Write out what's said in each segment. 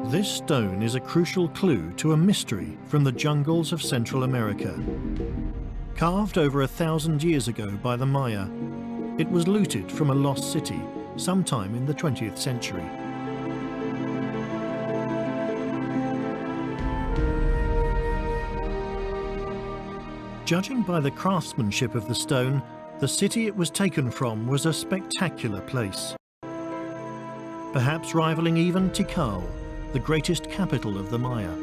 This stone is a crucial clue to a mystery from the jungles of Central America. Carved over 1,000 years ago by the Maya, it was looted from a lost city sometime in the 20th century. Judging by the craftsmanship of the stone, the city it was taken from was a spectacular place. Perhaps rivaling even Tikal, the greatest capital of the Maya.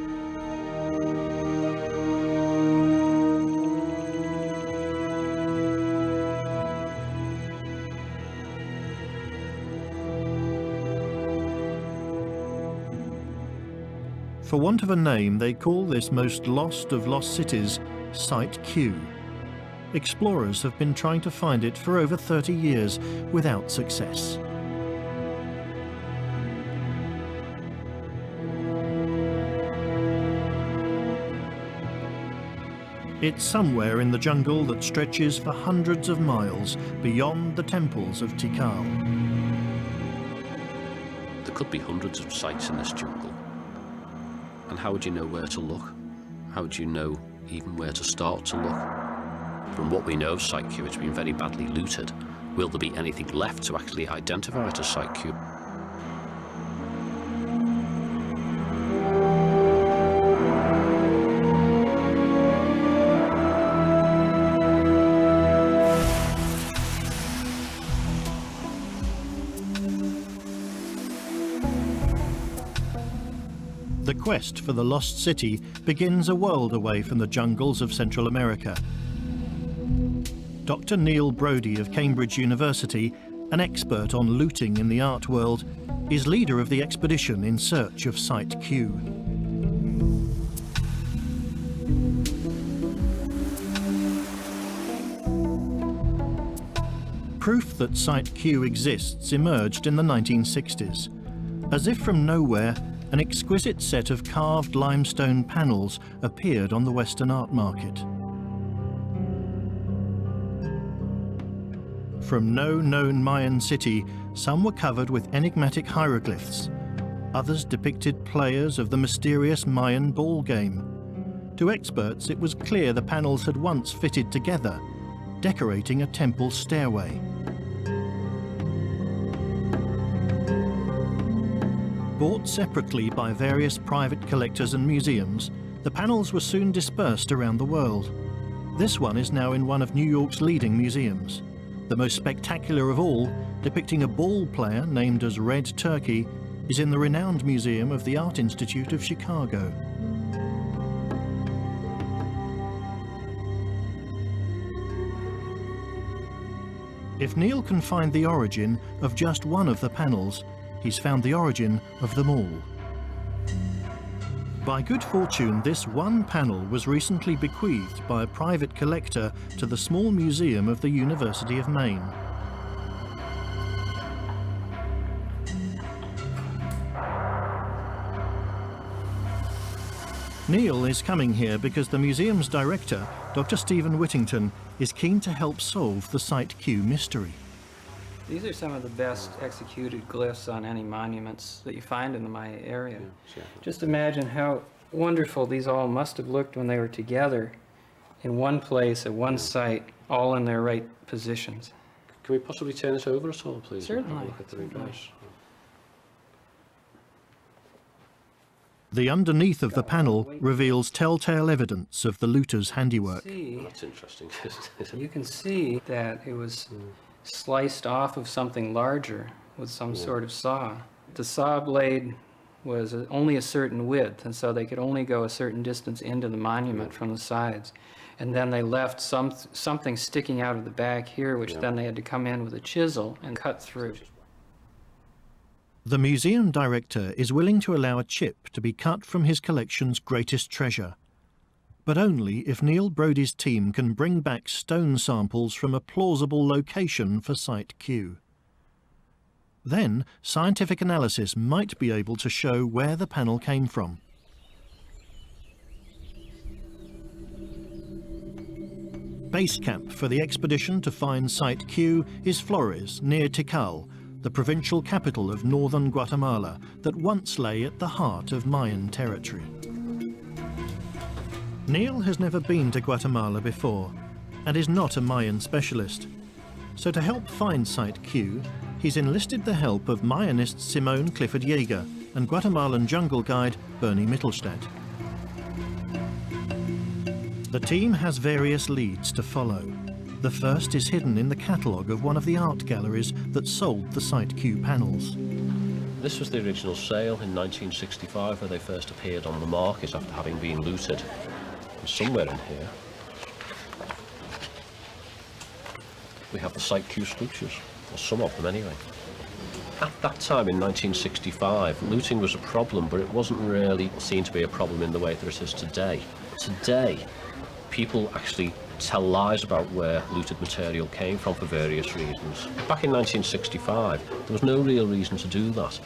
For want of a name, they call this most lost of lost cities Site Q. Explorers have been trying to find it for over 30 years without success. It's somewhere in the jungle that stretches for hundreds of miles beyond the temples of Tikal. There could be hundreds of sites in this jungle. And how would you know where to look? How would you know even where to start to look? From what we know of Site Q, it's been very badly looted. Will there be anything left to actually identify it as Site Q? The quest for the lost city begins a world away from the jungles of Central America. Dr. Neil Brodie of Cambridge University, an expert on looting in the art world, is leader of the expedition in search of Site Q. Proof that Site Q exists emerged in the 1960s. As if from nowhere, an exquisite set of carved limestone panels appeared on the Western art market. From no known Mayan city, some were covered with enigmatic hieroglyphs. Others depicted players of the mysterious Mayan ball game. To experts, it was clear the panels had once fitted together, decorating a temple stairway. Bought separately by various private collectors and museums, the panels were soon dispersed around the world. This one is now in one of New York's leading museums. The most spectacular of all, depicting a ball player named as Red Turkey, is in the renowned museum of the Art Institute of Chicago. If Neil can find the origin of just one of the panels, he's found the origin of them all. By good fortune, this one panel was recently bequeathed by a private collector to the small museum of the University of Maine. Neil is coming here because the museum's director, Dr. Stephen Whittington, is keen to help solve the Site Q mystery. These are some of the best executed glyphs on any monuments that you find in the Maya area. Yeah, just imagine how wonderful these all must have looked when they were together in one place at one site, all in their right positions. Can we possibly turn this over at all, please? Certainly. Look at the reverse. The underneath of the panel reveals telltale evidence of the looter's handiwork. Oh, that's interesting. You can see that it was sliced off of something larger with some sort of saw. The saw blade was only a certain width, and so they could only go a certain distance into the monument from the sides. And then they left something sticking out of the back here, which then they had to come in with a chisel and cut through. The museum director is willing to allow a chip to be cut from his collection's greatest treasure, but only if Neil Brodie's team can bring back stone samples from a plausible location for Site Q. Then, scientific analysis might be able to show where the panel came from. Base camp for the expedition to find Site Q is Flores, near Tikal, the provincial capital of northern Guatemala that once lay at the heart of Mayan territory. Neil has never been to Guatemala before and is not a Mayan specialist. So to help find Site Q, he's enlisted the help of Mayanist Simone Clifford Yeager and Guatemalan jungle guide Bernie Mittelstadt. The team has various leads to follow. The first is hidden in the catalogue of one of the art galleries that sold the Site Q panels. This was the original sale in 1965 where they first appeared on the market after having been looted. And somewhere in here we have the Site Q sculptures, or some of them anyway. At that time in 1965, looting was a problem, but it wasn't really seen to be a problem in the way that it is today. Today, people actually tell lies about where looted material came from for various reasons. Back in 1965, there was no real reason to do that.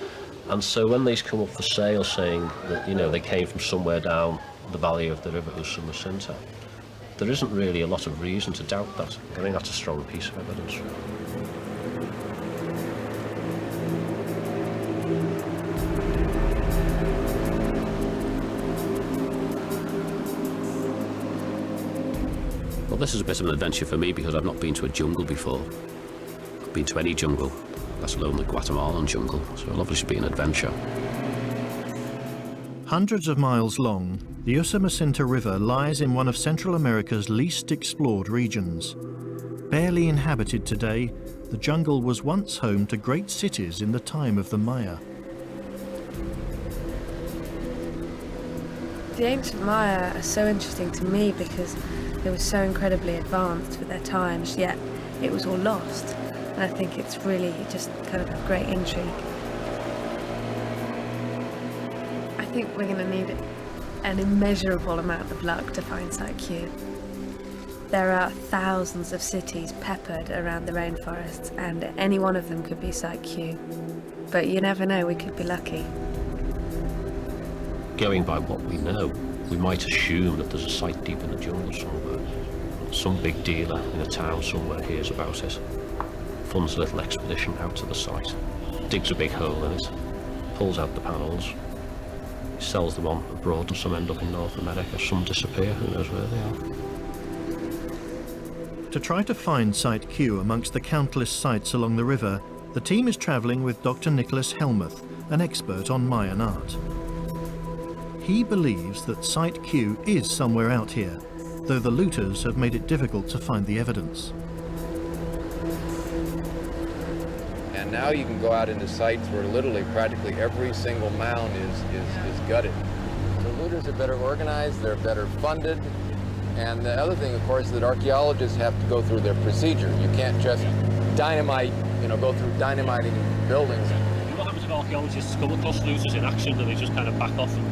And so when these come up for sale saying that, you know, they came from somewhere down the valley of the river Usumacinta, there isn't really a lot of reason to doubt that. I think that's a strong piece of evidence. Well, this is a bit of an adventure for me because I've not been to a jungle before. I've been to any jungle, let alone the Guatemalan jungle, so it'll obviously be an adventure. Hundreds of miles long, the Usumacinta River lies in one of Central America's least explored regions. Barely inhabited today, the jungle was once home to great cities in the time of the Maya. The ancient Maya are so interesting to me because they were so incredibly advanced for their times, yet it was all lost. And I think it's really just kind of a great intrigue. I think we're going to need an immeasurable amount of luck to find Site Q. There are thousands of cities peppered around the rainforests, and any one of them could be Site Q. But you never know, we could be lucky. Going by what we know, we might assume that there's a site deep in the jungle somewhere. Some big dealer in a town somewhere hears about it, funds a little expedition out to the site, digs a big hole in it, pulls out the panels, sells them on abroad, and some end up in North America, some disappear, who knows where they are. To try to find Site Q amongst the countless sites along the river, the team is travelling with Dr. Nicholas Helmuth, an expert on Mayan art. He believes that Site Q is somewhere out here, though the looters have made it difficult to find the evidence. And now you can go out into sites where literally practically every single mound is gutted. The looters are better organized, they're better funded, and the other thing, of course, is that archaeologists have to go through their procedure. You can't just dynamite, go through dynamiting buildings. What happens if archaeologists come across looters in action and they just kind of back off them?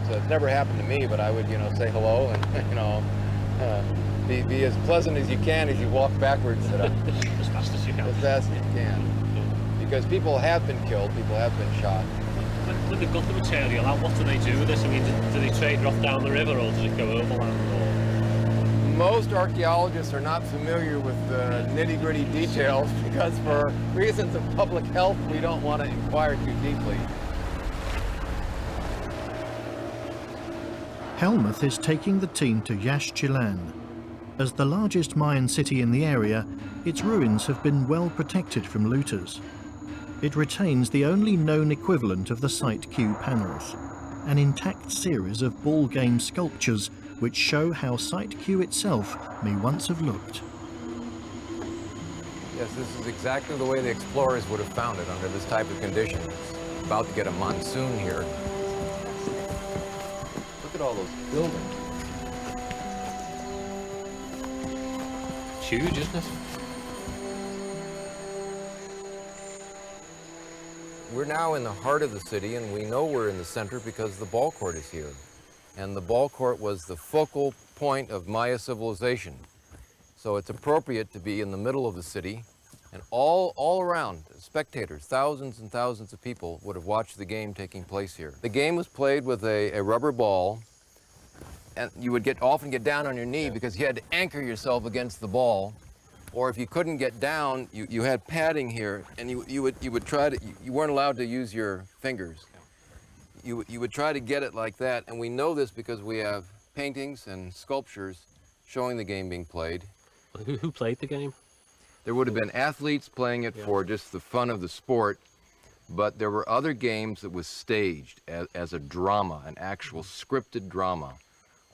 So it's never happened to me, but I would, say hello and, be as pleasant as you can as you walk backwards. As fast as you can. As fast as you can. Because people have been killed, people have been shot. When they've got the material out, what do they do with this? I mean, do they trade off down the river or does it go overland? Or? Most archaeologists are not familiar with the nitty-gritty details because for reasons of public health, we don't want to inquire too deeply. Helmuth is taking the team to Yaxchilan. As the largest Mayan city in the area, its ruins have been well protected from looters. It retains the only known equivalent of the Site Q panels, an intact series of ball game sculptures which show how Site Q itself may once have looked. Yes, this is exactly the way the explorers would have found it under this type of conditions. It's about to get a monsoon here. Look at all those buildings. It's huge, isn't it? We're now in the heart of the city, and we know we're in the center because the ball court is here. And the ball court was the focal point of Maya civilization. So it's appropriate to be in the middle of the city, and all around, spectators, thousands and thousands of people would have watched the game taking place here. The game was played with a rubber ball, and you would often get down on your knee because you had to anchor yourself against the ball. Or if you couldn't get down, you had padding here, and you would try to, you weren't allowed to use your fingers. You would try to get it like that, and we know this because we have paintings and sculptures showing the game being played. Who played the game? There would have been athletes playing it for just the fun of the sport, but there were other games that was staged as a drama, an actual scripted drama,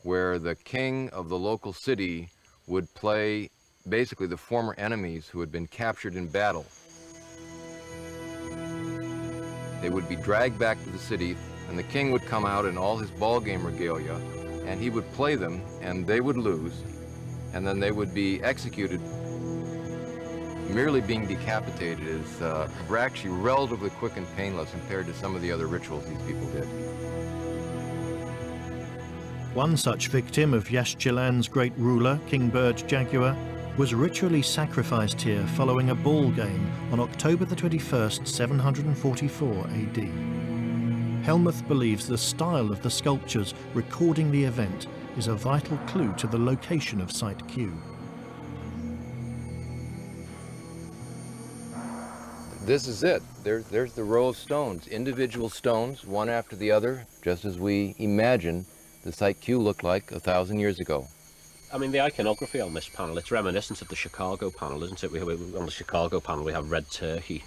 where the king of the local city would play basically the former enemies who had been captured in battle. They would be dragged back to the city, and the king would come out in all his ball game regalia, and he would play them, and they would lose, and then they would be executed. Merely being decapitated is actually relatively quick and painless compared to some of the other rituals these people did. One such victim of Yaxchilan's great ruler, King Bird Jaguar, was ritually sacrificed here following a ball game on October the 21st, 744 AD. Helmuth believes the style of the sculptures recording the event is a vital clue to the location of Site Q. This is it. There's the row of stones, individual stones, one after the other, just as we imagine the Site Q looked like 1,000 years ago. I mean, the iconography on this panel, it's reminiscent of the Chicago panel, isn't it? On the Chicago panel, we have Red Turkey,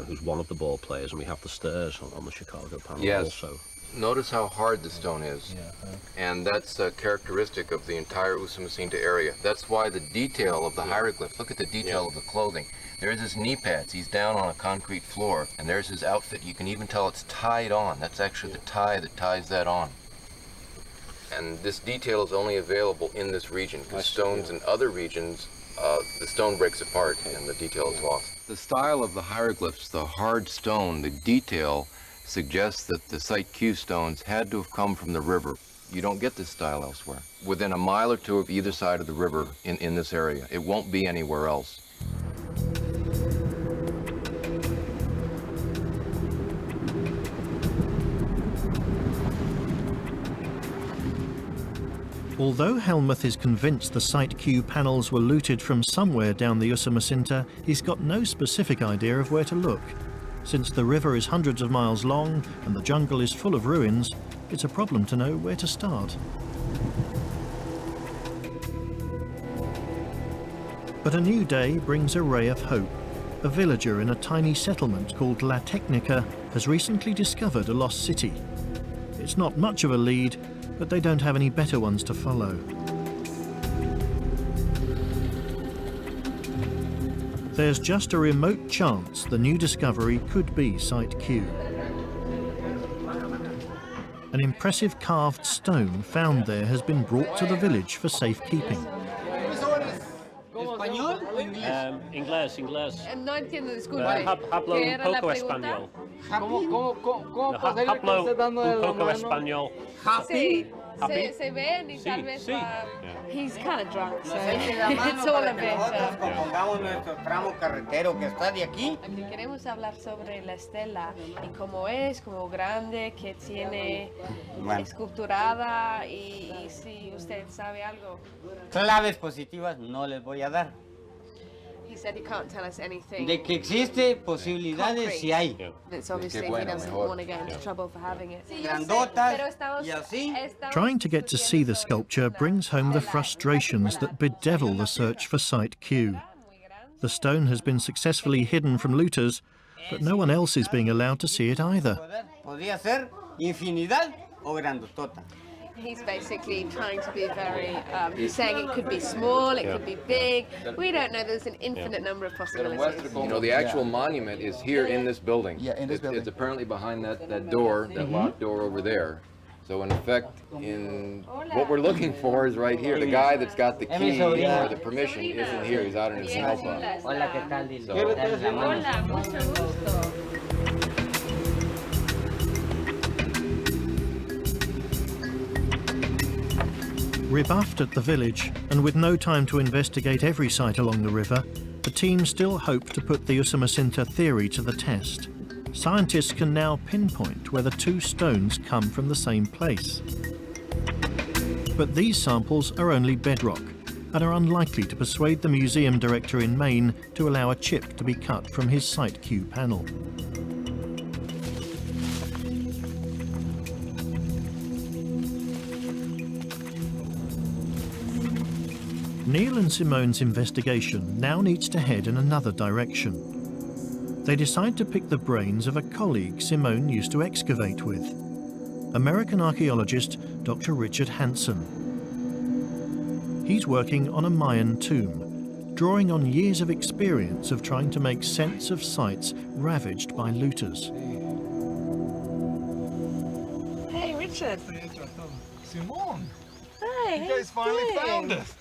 who's one of the ball players, and we have the stairs on the Chicago panel also. Notice how hard the stone is, and that's a characteristic of the entire Usumacinta area. That's why the detail of the hieroglyphs, look at the detail of the clothing. There's his knee pads, he's down on a concrete floor, and there's his outfit. You can even tell it's tied on. That's actually the tie that ties that on. And this detail is only available in this region, because stones in other regions, the stone breaks apart and the detail is lost. The style of the hieroglyphs, the hard stone, the detail, suggests that the Site Q stones had to have come from the river. You don't get this style elsewhere. Within a mile or two of either side of the river in this area. It won't be anywhere else. Although Helmuth is convinced the Site Q panels were looted from somewhere down the Usumacinta, he's got no specific idea of where to look. Since the river is hundreds of miles long and the jungle is full of ruins, it's a problem to know where to start. But a new day brings a ray of hope. A villager in a tiny settlement called La Tecnica has recently discovered a lost city. It's not much of a lead, but they don't have any better ones to follow. There's just a remote chance the new discovery could be Site Q. An impressive carved stone found there has been brought to the village for safekeeping. Inglés. No entiendo, disculpe. Hablo un poco español. Hablo un poco español. Sí, se ven y tal vez va... He's kind of drunk, so it's all a bit... Pongamos nuestro tramo carretero que está de aquí. Aquí queremos hablar sobre la estela y cómo es, cómo grande, que tiene esculturada y si usted sabe algo. Claves positivas no les voy a dar. He said he can't tell us anything. De que existe posibilidades, sí hay. It's obviously he doesn't want to get into trouble for having it. Grandotas y así. Trying to get to see the sculpture brings home the frustrations that bedevil the search for Site Q. The stone has been successfully hidden from looters, but no one else is being allowed to see it either. Podría ser infinidad o grandotota. He's basically trying to be very, he's saying it could be small, it could be big. We don't know, there's an infinite number of possibilities. You know, the actual monument is here in this building. Yeah, in this building. It's apparently behind that door, that locked door over there. So in effect, what we're looking for is right here. The guy that's got the key or the permission isn't here. He's out in his cell phone. Hola, ¿qué tal? Dile. Hola, mucho gusto. Rebuffed at the village, and with no time to investigate every site along the river, the team still hope to put the Usumacinta theory to the test. Scientists can now pinpoint whether two stones come from the same place. But these samples are only bedrock and are unlikely to persuade the museum director in Maine to allow a chip to be cut from his Site Q panel. Neil and Simone's investigation now needs to head in another direction. They decide to pick the brains of a colleague Simone used to excavate with, American archaeologist Dr. Richard Hansen. He's working on a Mayan tomb, drawing on years of experience of trying to make sense of sites ravaged by looters. Hey, Richard. Simone, Hi. you guys finally found us.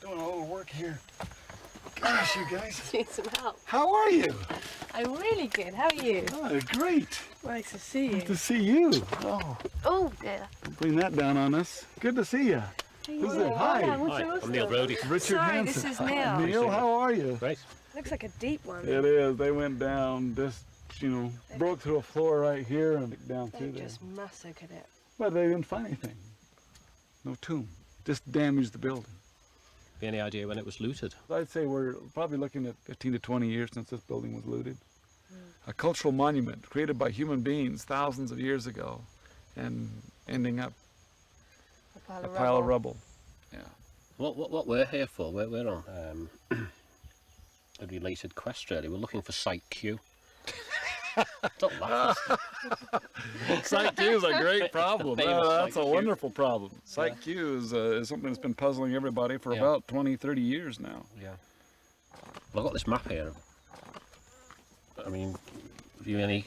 Doing a little work here. Gosh, you guys. Need some help. How are you? I'm really good. How are you? Oh, great. Nice to see you. Good to see you. Oh, Oh, dear. bring that down on us. Good to see you. Who's it? Hi. Hi, I'm Neil Brody. Richard Sorry, Hansen. this is Neil. Neil, how are you? Great. Looks like a deep one. It is. They went down this, broke through a floor right here and down They through there. just massacred it. But they didn't find anything. No tomb. Just damaged the building. Any idea when it was looted? I'd say we're probably looking at 15 to 20 years since this building was looted. A cultural monument created by human beings thousands of years ago and ending up A a pile of rubble. Yeah. What we're here for, we're on a related quest really. We're looking for Site Q. Don't laugh. Site Q is a great problem. famous That's Site a Q. wonderful problem. Site Q is something that's been puzzling everybody for Yeah. about 20, 30 years now. Yeah. Well, I've got this map here. I mean, have you any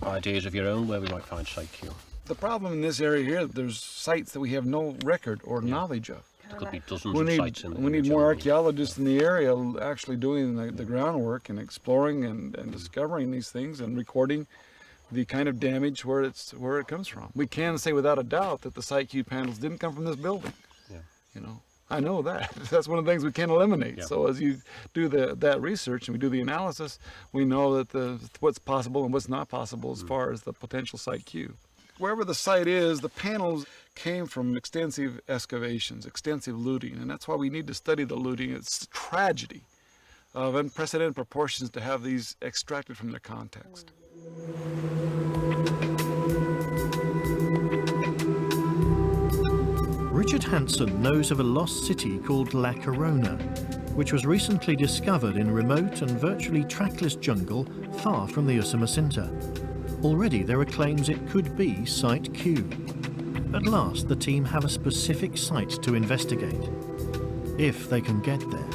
ideas of your own where we might find Site Q? The problem in this area here, there's sites that we have no record or knowledge of. There could be dozens We of need, sites in we need the more jungle. archaeologists in the area actually doing the groundwork and exploring and discovering these things and recording the kind of damage where it comes from. We can say without a doubt that the Site Q panels didn't come from this building. Yeah. I know that. That's one of the things we can't eliminate. Yeah. So as you do that research and we do the analysis, we know that what's possible and what's not possible as far as the potential Site Q. Wherever the site is, the panels came from extensive excavations, extensive looting, and that's why we need to study the looting. It's a tragedy of unprecedented proportions to have these extracted from their context. Richard Hansen knows of a lost city called La Corona, which was recently discovered in remote and virtually trackless jungle far from the Usumacinta. Already there are claims it could be Site Q. At last the team have a specific site to investigate, if they can get there.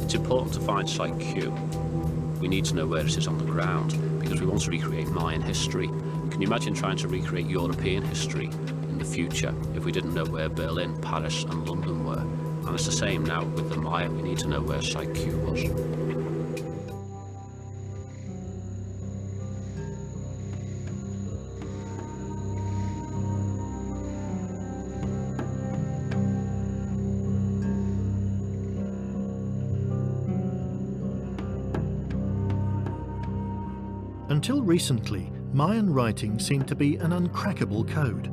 It's important to find Site Q. We need to know where it is on the ground because we want to recreate Mayan history. Can you imagine trying to recreate European history in the future if we didn't know where Berlin, Paris and London were? And it's the same now with the Maya. We need to know where Site Q was. Until recently, Mayan writing seemed to be an uncrackable code.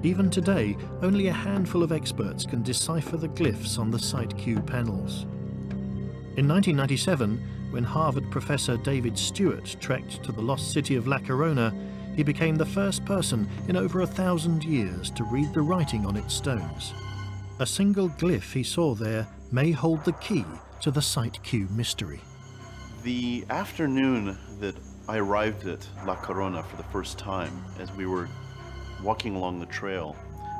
Even today, only a handful of experts can decipher the glyphs on the Site Q panels. In 1997, when Harvard professor David Stewart trekked to the lost city of La Corona, he became the first person in over 1,000 years to read the writing on its stones. A single glyph he saw there may hold the key to the Site Q mystery. The afternoon that I arrived at La Corona for the first time, as we were walking along the trail,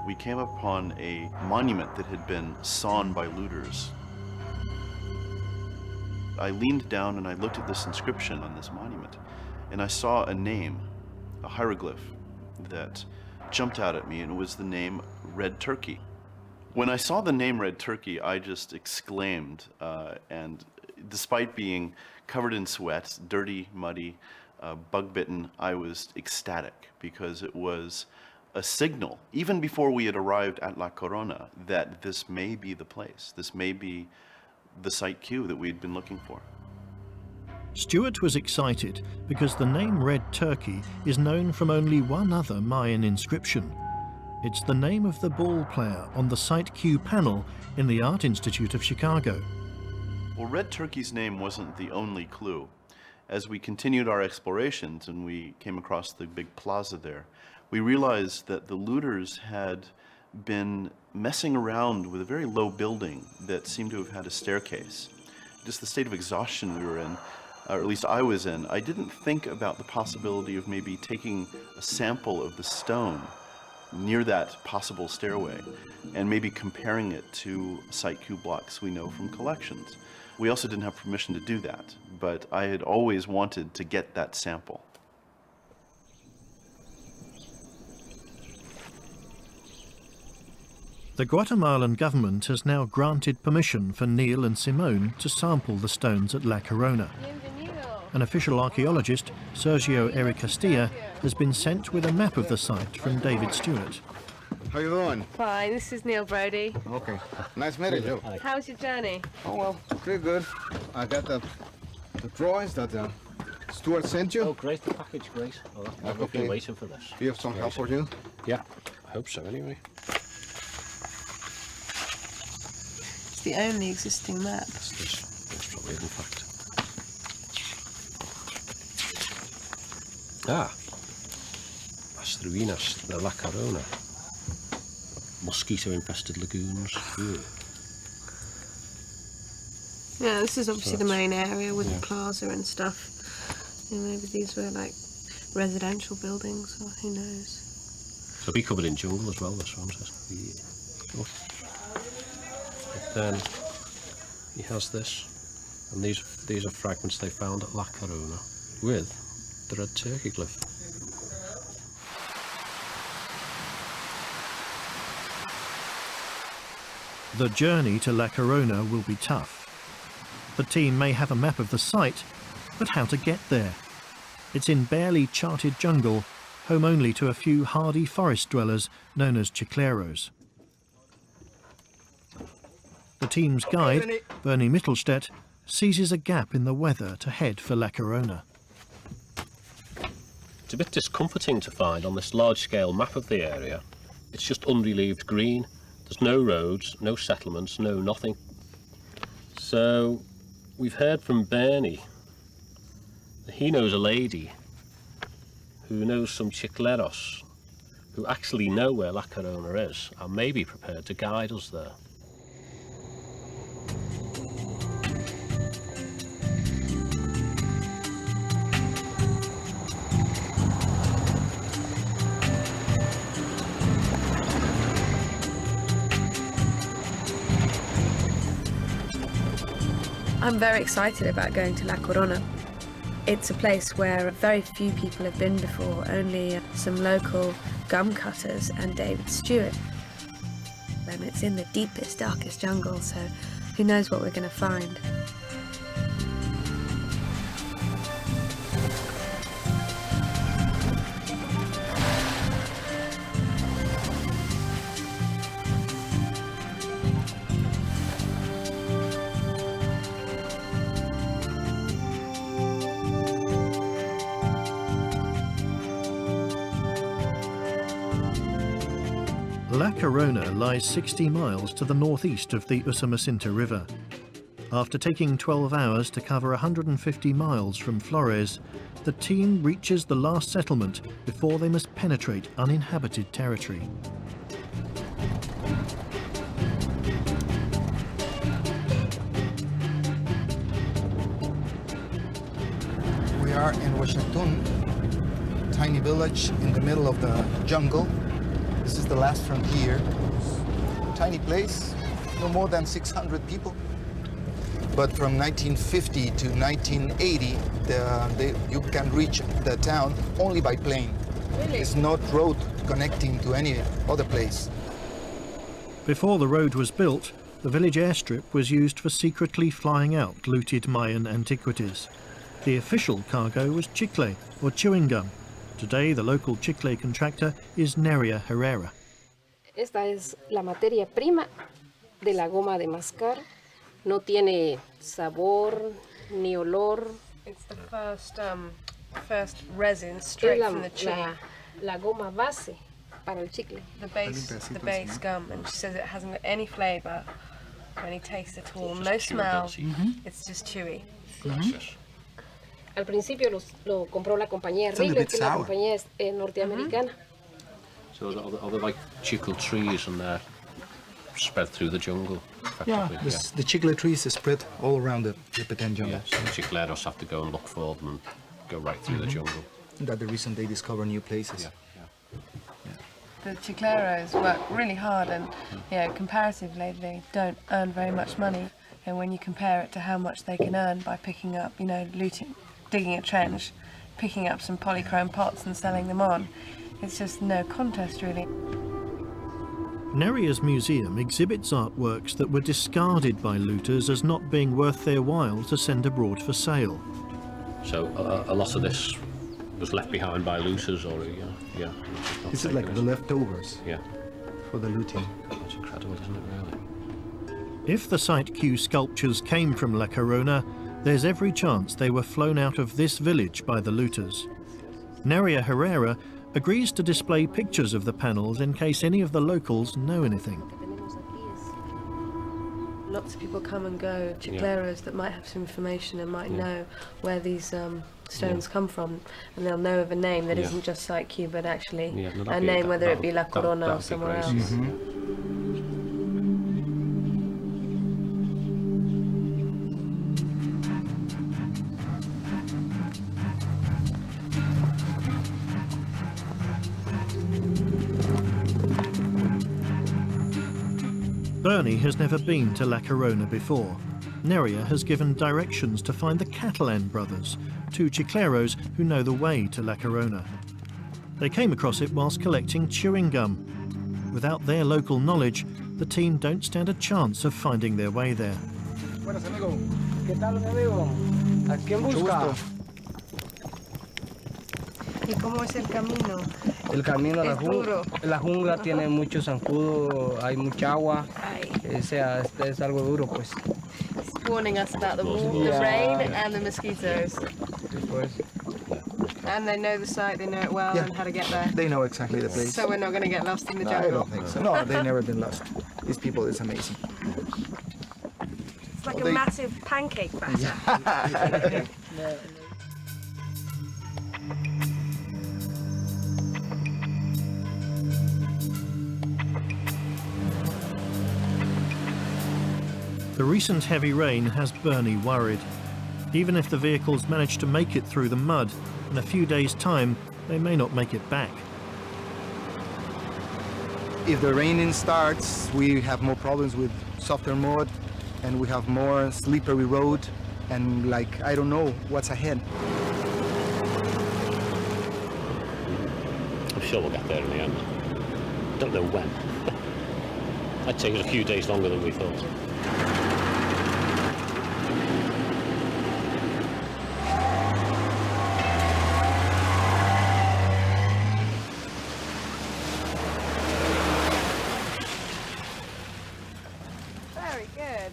we came upon a monument that had been sawn by looters. I leaned down and I looked at this inscription on this monument, and I saw a name, a hieroglyph, that jumped out at me, and it was the name Red Turkey. When I saw the name Red Turkey, I just exclaimed, and despite being covered in sweat, dirty, muddy, bug-bitten, I was ecstatic because it was a signal, even before we had arrived at La Corona, that this may be the place. This may be the Site Q that we'd been looking for. Stewart was excited because the name Red Turkey is known from only one other Mayan inscription. It's the name of the ball player on the Site Q panel in the Art Institute of Chicago. Well, Red Turkey's name wasn't the only clue. As we continued our explorations and we came across the big plaza there, we realized that the looters had been messing around with a very low building that seemed to have had a staircase. Just the state of exhaustion we were in, or at least I was in, I didn't think about the possibility of maybe taking a sample of the stone near that possible stairway and maybe comparing it to Site Q blocks we know from collections. We also didn't have permission to do that, but I had always wanted to get that sample. The Guatemalan government has now granted permission for Neil and Simone to sample the stones at La Corona. An official archaeologist, Sergio Eric Castilla, has been sent with a map of the site from David Stewart. How you doing? Fine, this is Neil Brody. Okay. Nice meeting you. How's your journey? Oh, well, pretty good. I got the drawings that Stuart sent you. Oh, great, the package, great. Oh, I've been waiting for this. Do you have some help for you? Yeah, I hope so anyway. It's the only existing map. This probably in fact. Ah, Las Ruinas de La Corona. Mosquito-infested lagoons. Ew. Yeah, this is obviously the main area with yeah. the plaza and stuff. And maybe these were like residential buildings, or who knows. It'll be covered in jungle as well, this one says. Yeah. But then he has this, and these are fragments they found at La Corona with the Red Turkey glyph. The journey to La Corona will be tough. The team may have a map of the site, but how to get there? It's in barely charted jungle, home only to a few hardy forest dwellers known as chicleros. The team's guide, Bernie Mittelstedt, seizes a gap in the weather to head for La Corona. It's a bit discomforting to find on this large-scale map of the area. It's just unrelieved green. There's no roads, no settlements, no nothing. So we've heard from Bernie that he knows a lady who knows some chicleros who actually know where La Corona is and may be prepared to guide us there. I'm very excited about going to La Corona. It's a place where very few people have been before, only some local gum cutters and David Stewart. And it's in the deepest, darkest jungle, so who knows what we're going to find. La Corona lies 60 miles to the northeast of the Usumacinta River. After taking 12 hours to cover 150 miles from Flores, the team reaches the last settlement before they must penetrate uninhabited territory. We are in Washington, tiny village in the middle of the jungle. This is the last frontier. Tiny place, no more than 600 people. But from 1950 to 1980, you can reach the town only by plane. Really? It's not road connecting to any other place. Before the road was built, the village airstrip was used for secretly flying out looted Mayan antiquities. The official cargo was chicle, or chewing gum. Today, the local chicle contractor is Neria Herrera. Esta es la materia prima de la goma de mascar. No tiene sabor, ni olor, It's the first resin straight from the tree. La goma base para el chicle. The base gum, and she says it hasn't got any flavour or any taste at all, no smell. It's just chewy. Al principio lo compró la compañía Rigler, que es una compañía norteamericana. So are they like chicle trees and they're spread through the jungle? Yeah, the chicle trees are spread all around the Yucatan jungle. Yeah, so the chicleros have to go and look for them and go right through the jungle. That's the reason they discover new places. The chicleros work really hard, and comparatively they don't earn very much money. And when you compare it to how much they can earn by picking up, looting, digging a trench, picking up some polychrome pots and selling them on, it's just no contest really. Neria's museum exhibits artworks that were discarded by looters as not being worth their while to send abroad for sale. So a lot of this was left behind by looters, or This is like the leftovers for the looting. That's incredible, isn't it, really? If the Site Q sculptures came from La Corona, there's every chance they were flown out of this village by the looters. Neria Herrera agrees to display pictures of the panels in case any of the locals know anything. Lots of people come and go, chicleros that might have some information and might know where these stones come from, and they'll know of a name that isn't just Site Q, but actually a name, whether it be La Corona or somewhere else. Bernie has never been to La Corona before. Neria has given directions to find the Catalan brothers, two chicleros who know the way to La Corona. They came across it whilst collecting chewing gum. Without their local knowledge, the team don't stand a chance of finding their way there. Buenas, amigo. ¿Qué tal, amigo? ¿A quién busca? ¿Y cómo es el camino? El camino a la Es duro. jungla. La jungla tiene mucho zancudo, hay mucha agua. O sea, es algo duro, pues. It's warning us about the rain and the mosquitoes. Pues. And they know the site, they know it well, and how to get there. They know exactly the place. So we're not going to get lost in the No, jungle. I don't think so. No, they've never been lost. These people, it's amazing. It's like a massive pancake batter. The recent heavy rain has Bernie worried. Even if the vehicles manage to make it through the mud, in a few days' time, they may not make it back. If the raining starts, we have more problems with softer mud, and we have more slippery road, and I don't know what's ahead. I'm sure we'll get there in the end. Don't know when. I'd take it a few days longer than we thought. Very good.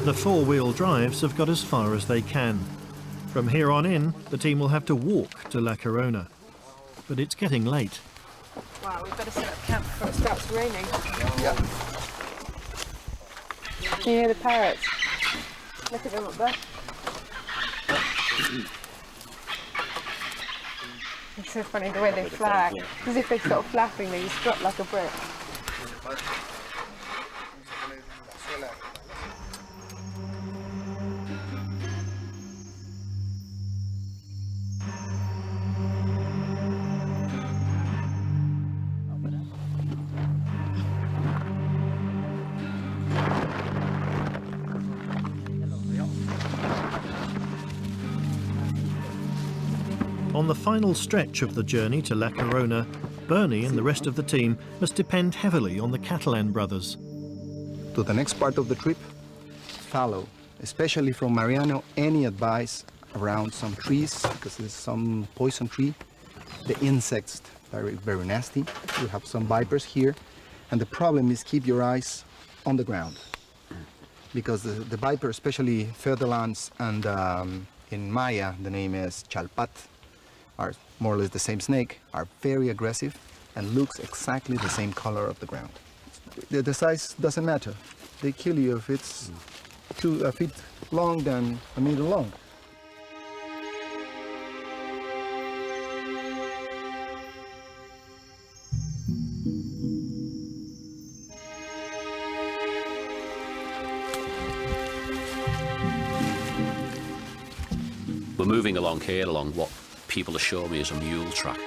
The four-wheel drives have got as far as they can. From here on in, the team will have to walk to La Corona. But it's getting late. Wow, we better set up camp before it starts raining. Yeah. Can you hear the parrots? Look at them up there. It's so funny the way they flag. As if they stop flapping, they just drop like a brick. On the final stretch of the journey to La Corona, Bernie and the rest of the team must depend heavily on the Catalan brothers. To the next part of the trip, follow, especially from Mariano, any advice around some trees, because there's some poison tree. The insects, very, very nasty. You have some vipers here. And the problem is keep your eyes on the ground. Because the viper, especially Ferdelans and in Maya, the name is Chalpat, are more or less the same snake, are very aggressive and looks exactly the same color of the ground. The size doesn't matter. They kill you if it's 2 feet long than 1 meter long. We're moving along here, along what people assure me is a mule track.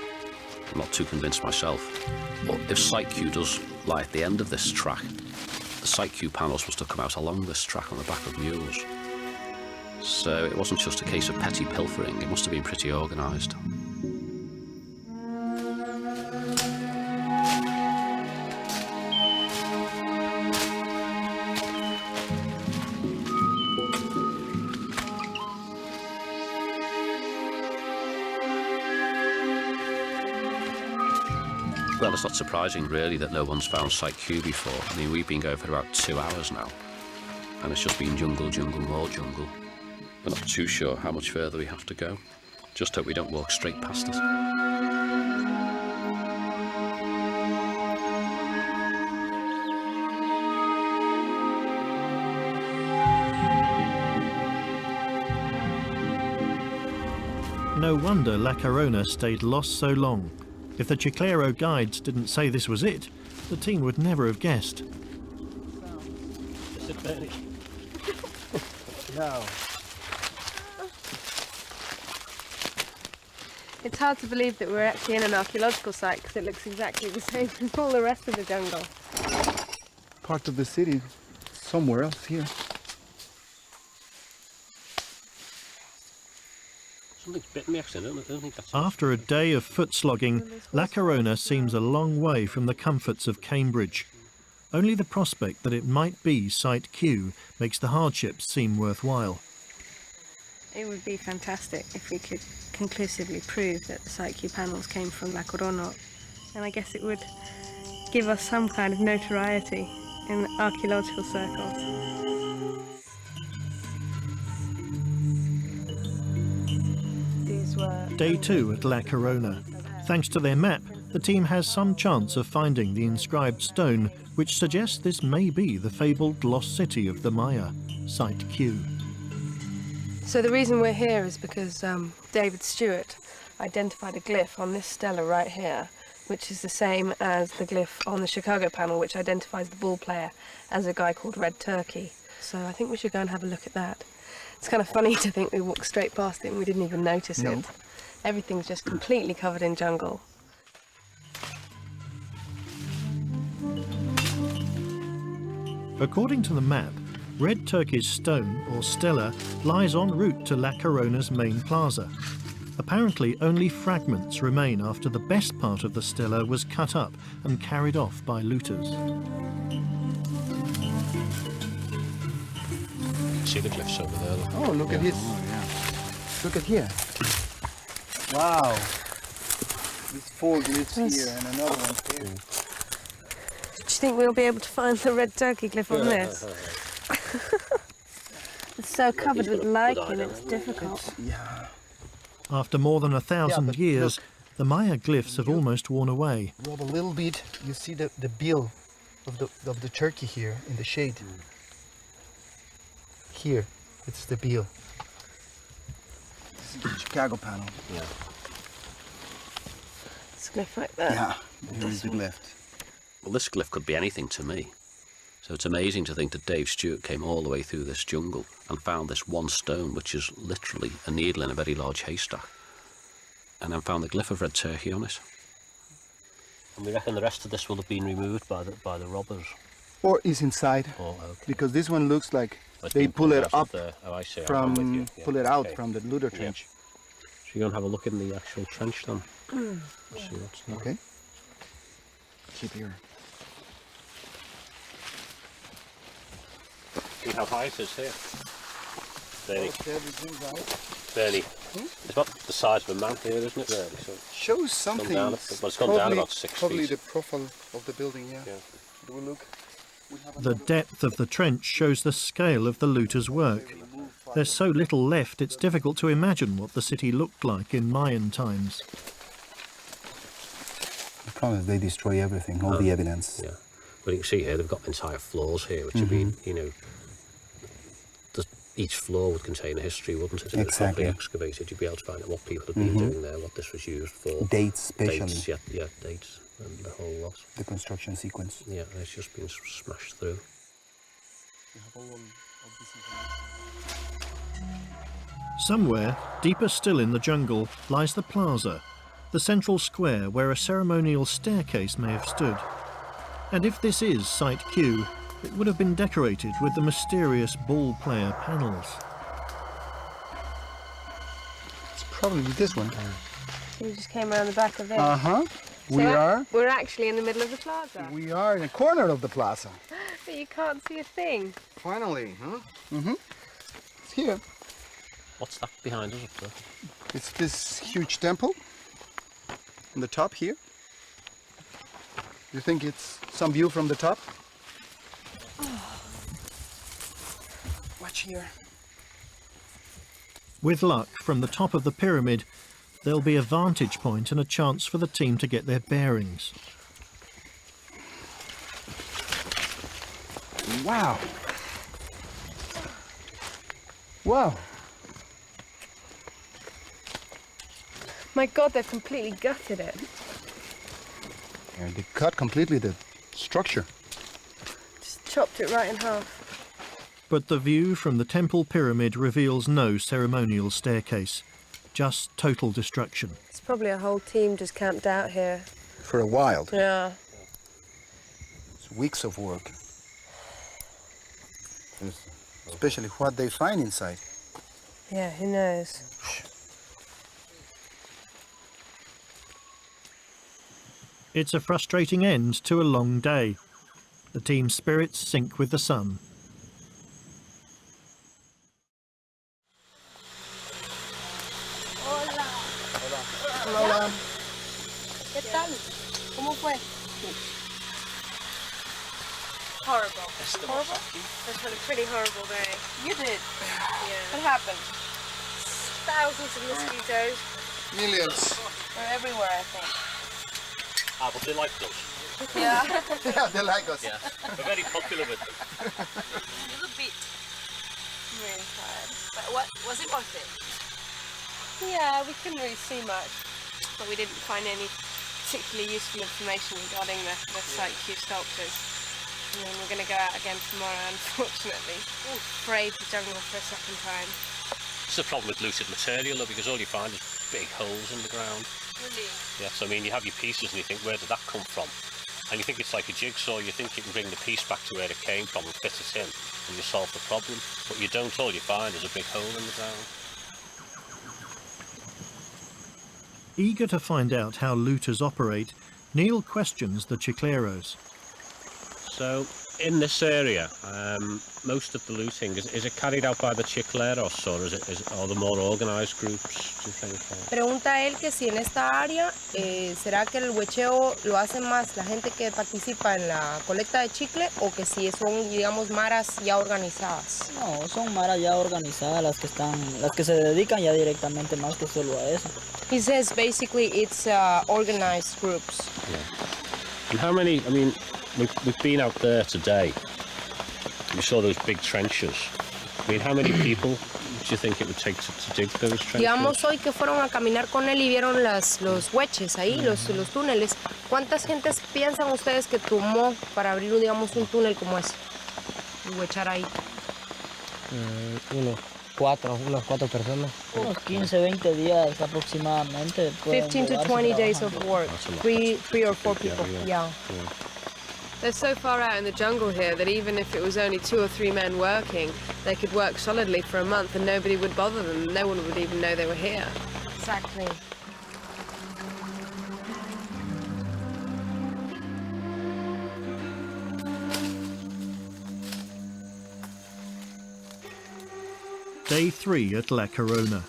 I'm not too convinced myself. But if Site Q does lie at the end of this track, the Site Q panels must have come out along this track on the back of mules. So it wasn't just a case of petty pilfering, it must have been pretty organised. Well, it's not surprising, really, that no one's found Site Q before. I mean, we've been going for about 2 hours now, and it's just been jungle, jungle, more jungle. We're not too sure how much further we have to go. Just hope we don't walk straight past it. No wonder La Corona stayed lost so long. If the Chiclero guides didn't say this was it, the team would never have guessed. No. It's hard to believe that we're actually in an archaeological site because it looks exactly the same as all the rest of the jungle. Part of the city, somewhere else here. Something's bitten me actually, I don't think that's... After a day of foot slogging, La Corona seems a long way from the comforts of Cambridge. Only the prospect that it might be Site Q makes the hardships seem worthwhile. It would be fantastic if we could conclusively prove that the Site Q panels came from La Corona, and I guess it would give us some kind of notoriety in archaeological circles. Day 2 at La Corona. Thanks to their map, the team has some chance of finding the inscribed stone, which suggests this may be the fabled lost city of the Maya, Site Q. So the reason we're here is because David Stewart identified a glyph on this stela right here, which is the same as the glyph on the Chicago panel, which identifies the ball player as a guy called Red Turkey. So I think we should go and have a look at that. It's kind of funny to think we walked straight past it and we didn't even notice it. Everything's just completely covered in jungle. According to the map, Red Turkey's stone, or stela, lies en route to La Corona's main plaza. Apparently, only fragments remain after the best part of the stela was cut up and carried off by looters. See the glyphs over there. Look. Oh, look at this. Oh, yeah. Look at here. Wow. These 4 glyphs here and another one here. Do you think we'll be able to find the Red Turkey glyph on this? It's so covered with lichen, it's difficult. Yeah. After more than 1,000 but years, look, the Maya glyphs have almost worn away. Rub a little bit, you see the bill of the turkey here in the shade. Here, it's the bill. This is the Chicago panel. Yeah. It's a glyph right there. Yeah, here is the glyph. Well, this glyph could be anything to me. So it's amazing to think that Dave Stewart came all the way through this jungle and found this one stone, which is literally a needle in a very large haystack, and then found the glyph of Red Turkey on it. And we reckon the rest of this will have been removed by the robbers. Or is inside, because this one looks like they pull it up from pull it out from the looter trench. So you're going to have a look in the actual trench then. See what's there. Okay. keep here. See how high it is here? Bernie. Bernie. It's about the size of a man here, isn't it, really? So Shows something. It's gone down about 6 feet. Probably the profile of the building, yeah. Do we look? The depth of the trench shows the scale of the looters' work. There's so little left, it's difficult to imagine what the city looked like in Mayan times. The problem is they destroy everything, all the evidence. Yeah. But you can see here, they've got entire floors here, which have been, you know, each floor would contain a history, wouldn't it? If it was properly excavated, you'd be able to find out what people had been doing there, what this was used for. Dates, especially. Dates, yeah, dates, and the whole lot. The construction sequence. Yeah, it's just been smashed through. Somewhere, deeper still in the jungle, lies the plaza, the central square where a ceremonial staircase may have stood. And if this is Site Q, it would have been decorated with the mysterious ball player panels. It's probably this one. We just came around the back of it. Uh-huh. So we're actually in the middle of the plaza. We are in a corner of the plaza. But you can't see a thing. Finally, huh? It's here. What's that behind us up there? It's this huge temple on the top here. You think it's some view from the top? Watch here. With luck, from the top of the pyramid, there'll be a vantage point and a chance for the team to get their bearings. Wow. Wow. My God, they've completely gutted it. And they cut completely the structure. Just chopped it right in half. But the view from the temple pyramid reveals no ceremonial staircase, just total destruction. It's probably a whole team just camped out here. For a while. Yeah. It's weeks of work. Especially what they find inside. Yeah, who knows? It's a frustrating end to a long day. The team's spirits sink with the sun. Hola. Hola. ¿Qué tal? ¿Cómo fue? Horrible. Horrible? It's been a pretty horrible day. You did. Yeah. What happened? Thousands of mosquitoes. Millions. They're everywhere, I think. Ah, but they like us. Yeah. Yeah, they like us. Yeah, we're very popular with them. A little bit. Really tired. But what was it worth it? Yeah, we couldn't really see much, but we didn't find any particularly useful information regarding the Site Q sculptures. And then we're going to go out again tomorrow, unfortunately. Brave the jungle for a second time. It's the problem with looted material, though, because all you find is big holes in the ground. Really? Yes, I mean, you have your pieces and you think, where did that come from? And you think it's like a jigsaw, you think you can bring the piece back to where it came from and fit it in, and you solve the problem. But you don't, all you find is a big hole in the ground. Eager to find out how looters operate, Neil questions the chicleros. So, in this area, most of the looting, is it carried out by the chicleros, or are there more organised groups, do you think? Pregunta él que si en esta área, ¿será que el huecheo lo hace más la gente que participa en la colecta de chicle o que si son, digamos, maras ya organizadas? No, son maras ya organizadas las que se dedican ya directamente más que solo a eso. He says basically it's organized groups. Yeah. And how many, I mean, we've been out there today. We saw those big trenches. I mean, how many people do you think it would take to dig those trenches? Digamos hoy que fueron a caminar con él y vieron los hueches ahí, los túneles. ¿Cuántas gentes piensan ustedes que tomó para abrir, digamos, un túnel como ese? Y huechar ahí. Unas cuatro personas. Unos 15, 20 días aproximadamente. 15 to 20 days of work. Three or four people. Yeah. They're so far out in the jungle here that even if it was only 2 or 3 men working, they could work solidly for a month and nobody would bother them. No one would even know they were here. Exactly. Day 3 at La Corona.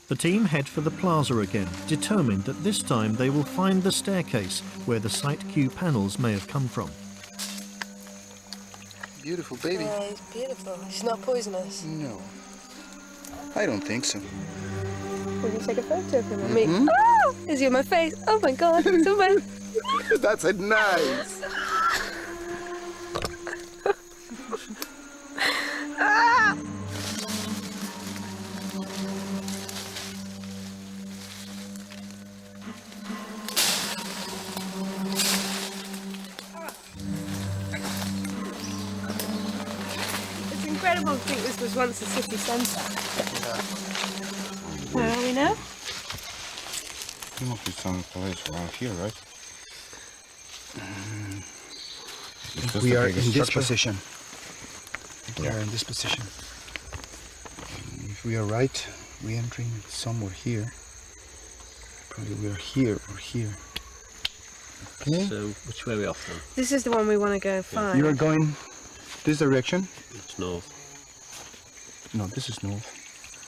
The team head for the plaza again, determined that this time they will find the staircase where the Site Q panels may have come from. Beautiful baby. Yeah, he's beautiful. He's not poisonous. No, I don't think so. Will you take a photo of him and me? Oh, is he on my face? Oh my God, it's on my... That's it, nice. Ah! It's incredible to think this was once a city centre. Where are we now? There must be some place around here, right? We are in this position. We are in this position. If we are right, we're entering somewhere here. Probably we are here or here. Okay. So, which way are we off then? This is the one we want to go find. You are going this direction? It's north. No, this is north.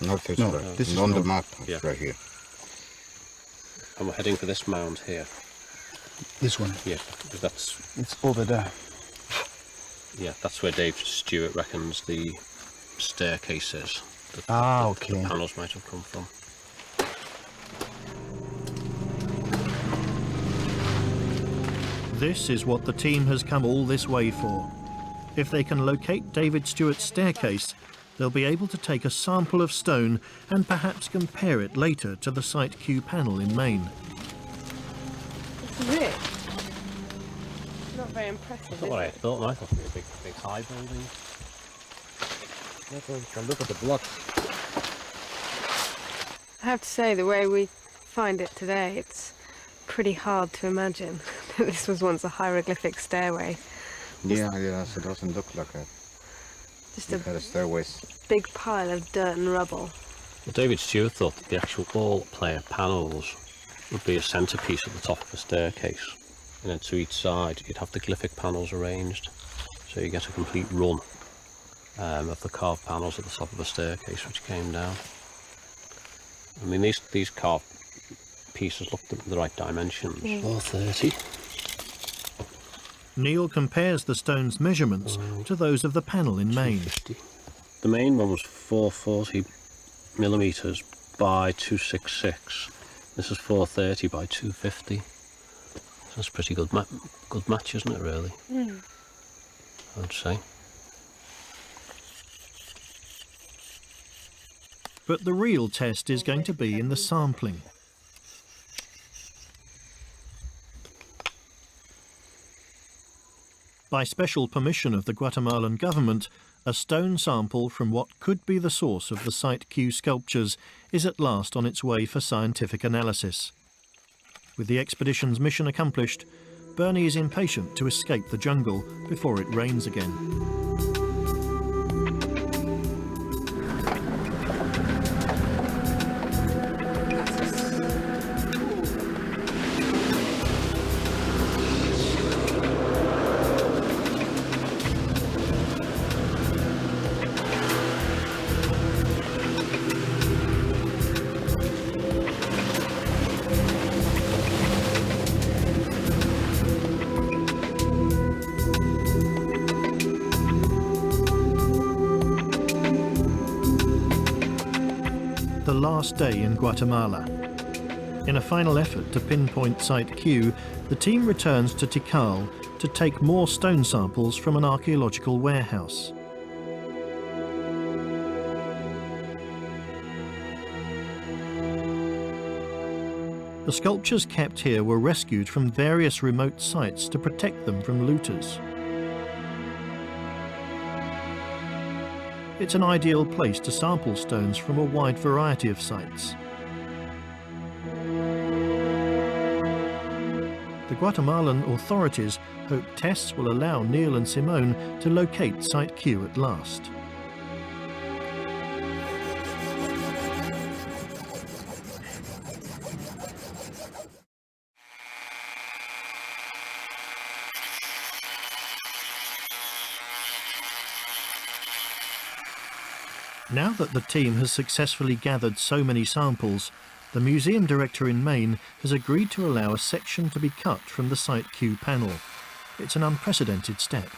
North is No, right. this is on the north. map. Yeah. Right here. And we're heading for this mound here. This one. Yeah, because that's It's over there. that's where Dave Stewart reckons the staircase is. That Okay. the panels might have come from. This is what the team has come all this way for. If they can locate David Stewart's staircase, they'll be able to take a sample of stone and perhaps compare it later to the Site Q panel in Maine. This is it. Not very impressive. That's not what I thought. I thought it would be a big high building. Look at the block. I have to say, the way we find it today, it's pretty hard to imagine that this was once a hieroglyphic stairway. Yeah, yes, it doesn't look like it. Just a Got a stairways. big pile of dirt and rubble. Well, David Stewart thought that the actual ball player panels would be a centrepiece at the top of the staircase. And then to each side, you'd have the glyphic panels arranged. So you get a complete run of the carved panels at the top of the staircase, which came down. I mean, these carved pieces looked the right dimensions. 430. Neil compares the stone's measurements to those of the panel in Maine. 250. The main one was 440 millimetres by 266. This is 430 by 250. That's a pretty good match, isn't it, really? I'd say. But the real test is going to be in the sampling. By special permission of the Guatemalan government, a stone sample from what could be the source of the Site Q sculptures is at last on its way for scientific analysis. With the expedition's mission accomplished, Bernie is impatient to escape the jungle before it rains again. The last day in Guatemala. In a final effort to pinpoint Site Q, the team returns to Tikal to take more stone samples from an archaeological warehouse. The sculptures kept here were rescued from various remote sites to protect them from looters. It's an ideal place to sample stones from a wide variety of sites. The Guatemalan authorities hope tests will allow Neil and Simone to locate Site Q at last. Now that the team has successfully gathered so many samples, the museum director in Maine has agreed to allow a section to be cut from the Site Q panel. It's an unprecedented step.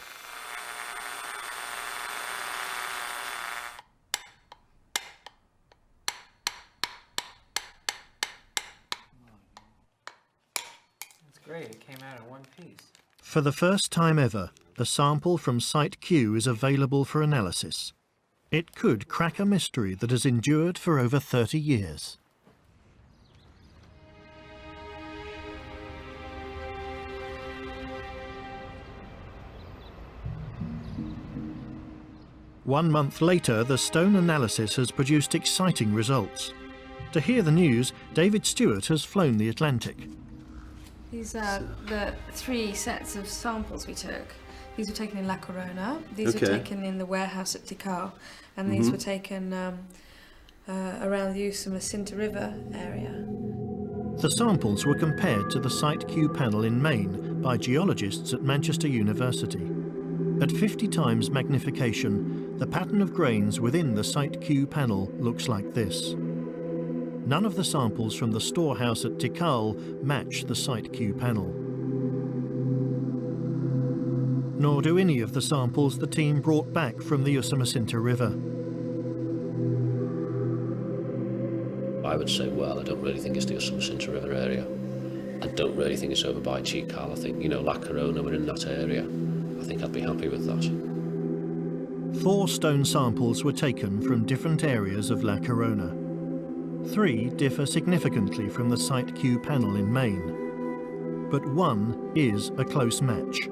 That's great, it came out in one piece. For the first time ever, a sample from Site Q is available for analysis. It could crack a mystery that has endured for over 30 years. One month later, the stone analysis has produced exciting results. To hear the news, David Stewart has flown the Atlantic. These are the 3 sets of samples we took. These were taken in La Corona, these were taken in the warehouse at Tikal, and these were taken around the Usumacinta River area. The samples were compared to the Site Q panel in Maine by geologists at Manchester University. At 50 times magnification, the pattern of grains within the Site Q panel looks like this. None of the samples from the storehouse at Tikal match the Site Q panel. Nor do any of the samples the team brought back from the Usumacinta River. I would say, well, I don't really think it's the Usumacinta River area. I don't really think it's over by Tikal. I think, La Corona, we're in that area. I think I'd be happy with that. 4 stone samples were taken from different areas of La Corona. 3 differ significantly from the Site Q panel in Maine, but 1 is a close match.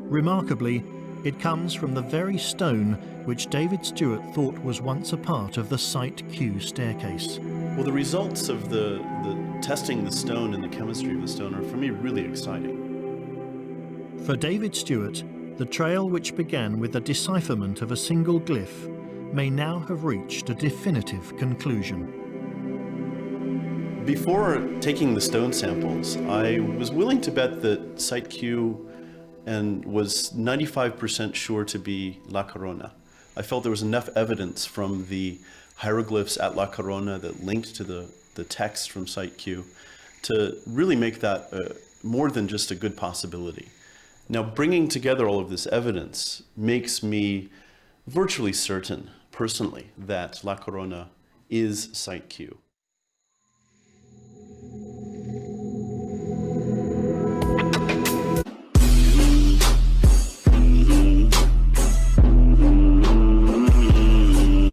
Remarkably, it comes from the very stone which David Stewart thought was once a part of the Site Q staircase. Well, the results of the testing the stone and the chemistry of the stone are, for me, really exciting. For David Stewart, the trail which began with the decipherment of a single glyph may now have reached a definitive conclusion. Before taking the stone samples, I was willing to bet that Site Q and was 95% sure to be La Corona. I felt there was enough evidence from the hieroglyphs at La Corona that linked to the text from Site Q to really make that more than just a good possibility. Now, bringing together all of this evidence makes me virtually certain, personally, that La Corona is Site Q.